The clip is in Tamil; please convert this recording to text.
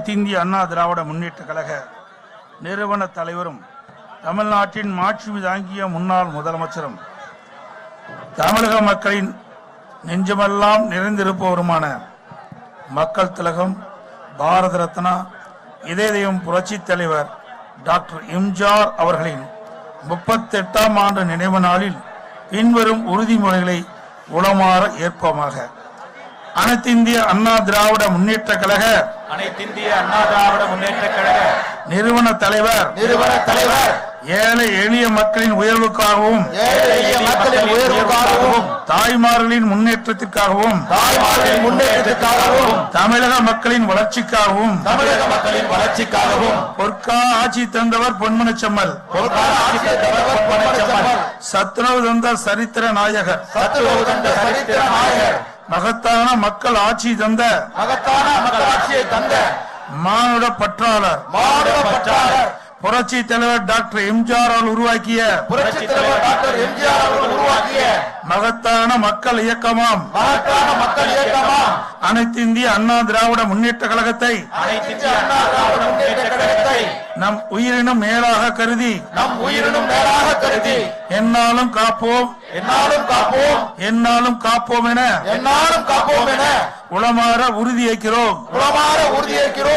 அனைத்து இந்திய அண்ணா திராவிட முன்னேற்ற கழக நிறுவன தலைவரும் தமிழ்நாட்டின் மாட்சிமை தாங்கிய முன்னாள் முதலமைச்சரும் தமிழக மக்களின் நெஞ்சமெல்லாம் நிறைந்திருப்பவருமான மக்கள் திலகம் பாரத ரத்னா இதயம் புரட்சி தலைவர் டாக்டர் எம்ஜிஆர் அவர்களின் 38ஆம் ஆண்டு நினைவு நாளில் பின்வரும் உறுதிமொழிகளை உளமாற ஏற்போமாக. அனைத்து இந்திய அண்ணா திராவிட முன்னேற்ற கழக நிறுவன தலைவர் ஏழை எளிய மக்களின் உயர்வுக்காகவும் தாய்மார்களின் முன்னேற்றத்திற்காகவும் தமிழக மக்களின் வளர்ச்சிக்காகவும் பொற்கால ஆட்சி தந்தவர் பொன்மனச்செம்மல் சத்துணவு தந்த சரித்திர நாயகர் மகத்தான மக்கள் ஆட்சி தந்த மானுட பற்றாளர் புரட்சி தலைவர் டாக்டர் எம்ஜிஆர் அவர்கள் உருவாக்கிய மகத்தான மக்கள் இயக்கமாம் அனைத்து இந்திய அண்ணா திராவிட முன்னேற்ற கழகத்தை நம் உயிரினும் மேலாக கருதி என்னாலும் காப்போம் என்னாலும் காப்போம் என உளமாற உறுதியேற்கிறோம்.